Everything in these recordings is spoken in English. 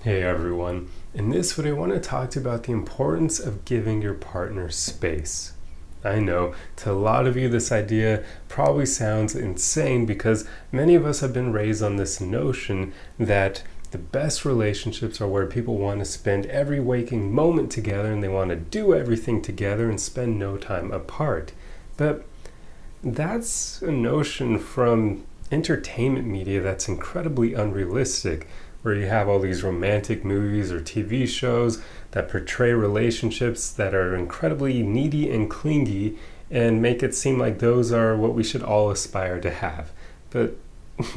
Hey everyone, in this video I want to talk to you about the importance of giving your partner space. I know, to a lot of you this idea probably sounds insane because many of us have been raised on this notion that the best relationships are where people want to spend every waking moment together and they want to do everything together and spend no time apart. But that's a notion from entertainment media that's incredibly unrealistic, where you have all these romantic movies or TV shows that portray relationships that are incredibly needy and clingy and make it seem like those are what we should all aspire to have. But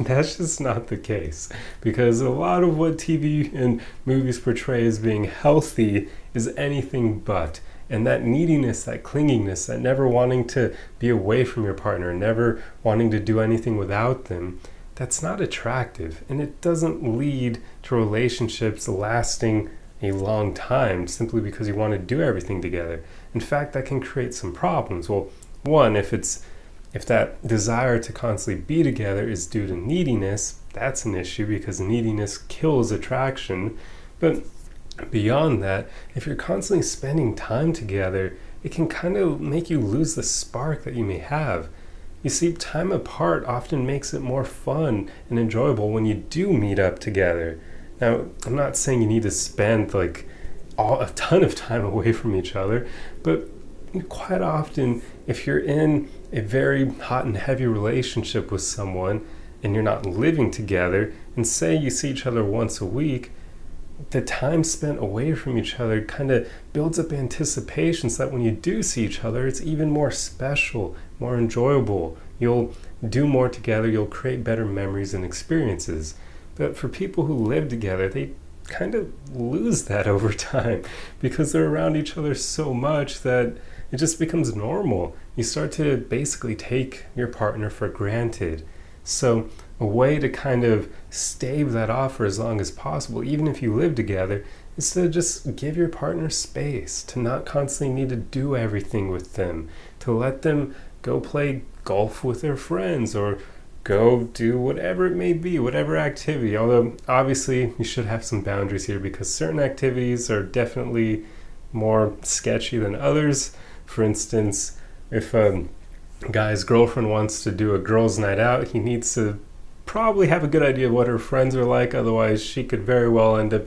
that's just not the case, because a lot of what TV and movies portray as being healthy is anything but. And that neediness, that clinginess, that never wanting to be away from your partner, never wanting to do anything without them, that's not attractive. And it doesn't lead to relationships lasting a long time simply because you want to do everything together. In fact, that can create some problems. Well, one, if that desire to constantly be together is due to neediness, that's an issue because neediness kills attraction. But beyond that, if you're constantly spending time together, it can kind of make you lose the spark that you may have. You see, time apart often makes it more fun and enjoyable when you do meet up together. Now, I'm not saying you need to spend a ton of time away from each other, but quite often, if you're in a very hot and heavy relationship with someone and you're not living together, and say you see each other once a week, the time spent away from each other kind of builds up anticipation so that when you do see each other, it's even more special, more enjoyable. You'll do more together, you'll create better memories and experiences. But for people who live together, they kind of lose that over time because they're around each other so much that it just becomes normal. You start to basically take your partner for granted. So a way to kind of stave that off for as long as possible, even if you live together, is to just give your partner space, to not constantly need to do everything with them, to let them go play golf with their friends or go do whatever it may be, whatever activity. Although obviously you should have some boundaries here because certain activities are definitely more sketchy than others. For instance, if a guy's girlfriend wants to do a girls' night out, he needs to probably have a good idea of what her friends are like, otherwise she could very well end up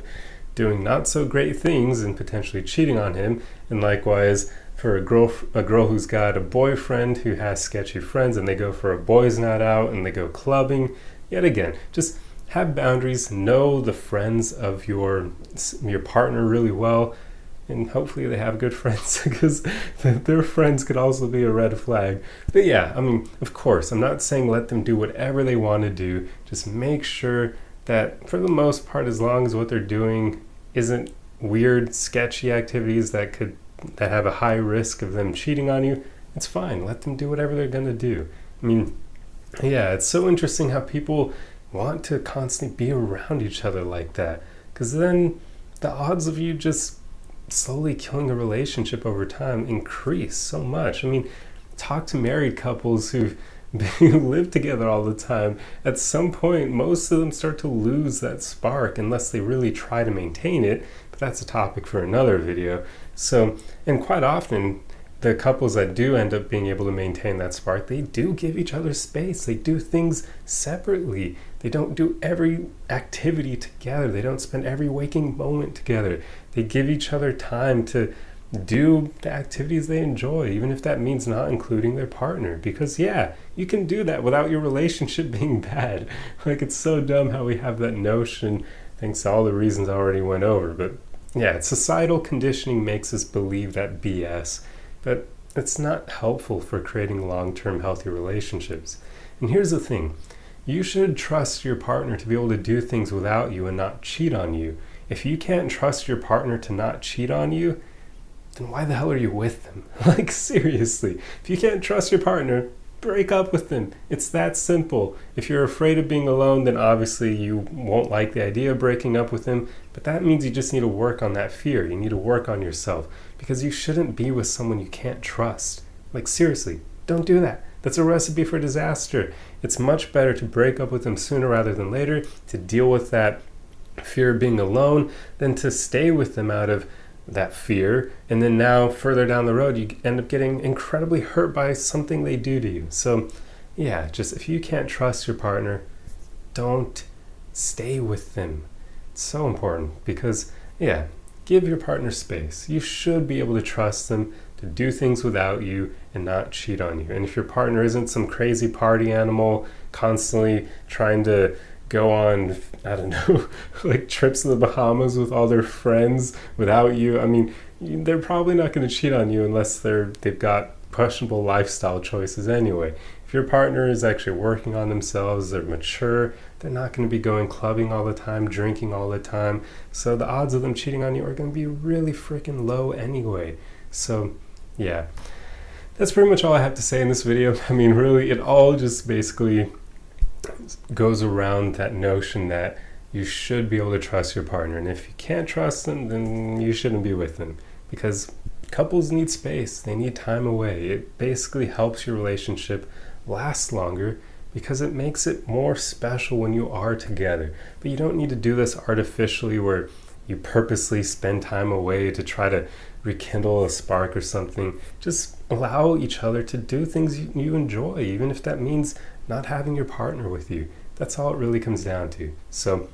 doing not so great things and potentially cheating on him. And likewise, for a girl who's got a boyfriend who has sketchy friends and they go for a boys' night out and they go clubbing, yet again, just have boundaries, know the friends of your partner really well, and hopefully they have good friends because their friends could also be a red flag. But yeah, I mean, of course, I'm not saying let them do whatever they want to do. Just make sure that for the most part, as long as what they're doing isn't weird, sketchy activities that have a high risk of them cheating on you, it's fine. Let them do whatever they're going to do. I mean, yeah, it's so interesting how people want to constantly be around each other like that, because then the odds of you just slowly killing a relationship over time increase so much. I mean, talk to married couples who live together all the time. At some point, most of them start to lose that spark unless they really try to maintain it, but that's a topic for another video. So, and quite often, the couples that do end up being able to maintain that spark, they do give each other space. They do things separately. They don't do every activity together. They don't spend every waking moment together. They give each other time to do the activities they enjoy, even if that means not including their partner. Because yeah, you can do that without your relationship being bad. Like, it's so dumb how we have that notion, thanks to all the reasons I already went over. But yeah, societal conditioning makes us believe that BS. But it's not helpful for creating long-term healthy relationships. And here's the thing. You should trust your partner to be able to do things without you and not cheat on you. If you can't trust your partner to not cheat on you, then why the hell are you with them? Like, seriously. If you can't trust your partner, break up with them. It's that simple. If you're afraid of being alone, then obviously you won't like the idea of breaking up with them, but that means you just need to work on that fear. You need to work on yourself, because you shouldn't be with someone you can't trust. Like, seriously, don't do that. That's a recipe for disaster. It's much better to break up with them sooner rather than later, to deal with that fear of being alone than to stay with them out of that fear. And then now further down the road, you end up getting incredibly hurt by something they do to you. So yeah, just if you can't trust your partner, don't stay with them. It's so important because, yeah, give your partner space. You should be able to trust them to do things without you and not cheat on you. And if your partner isn't some crazy party animal constantly trying to go on, I don't know, like trips to the Bahamas with all their friends without you, I mean, they're probably not going to cheat on you unless they've got questionable lifestyle choices anyway. If your partner is actually working on themselves, they're mature, they're not going to be going clubbing all the time, drinking all the time. So the odds of them cheating on you are going to be really freaking low anyway. So yeah, that's pretty much all I have to say in this video. I mean, really, it all just basically goes around that notion that you should be able to trust your partner. And if you can't trust them, then you shouldn't be with them, because couples need space. They need time away. It basically helps your relationship last longer because it makes it more special when you are together. But you don't need to do this artificially where you purposely spend time away to try to rekindle a spark or something. Just allow each other to do things you enjoy, even if that means not having your partner with you. That's all it really comes down to. So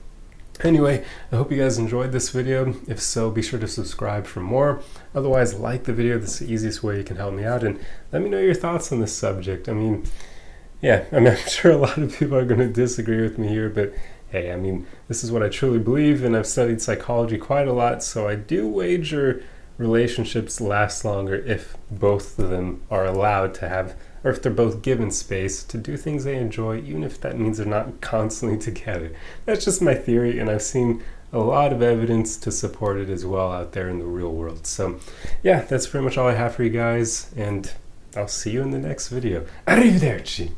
anyway, I hope you guys enjoyed this video. If so, be sure to subscribe for more. Otherwise, like the video. That's the easiest way you can help me out. And let me know your thoughts on this subject. I mean, I'm sure a lot of people are going to disagree with me here, but hey, I mean, this is what I truly believe, and I've studied psychology quite a lot, so I do wager relationships last longer if both of them are allowed to have, or if they're both given space to do things they enjoy, even if that means they're not constantly together. That's just my theory, and I've seen a lot of evidence to support it as well out there in the real world. So yeah, that's pretty much all I have for you guys, and I'll see you in the next video. Arrivederci!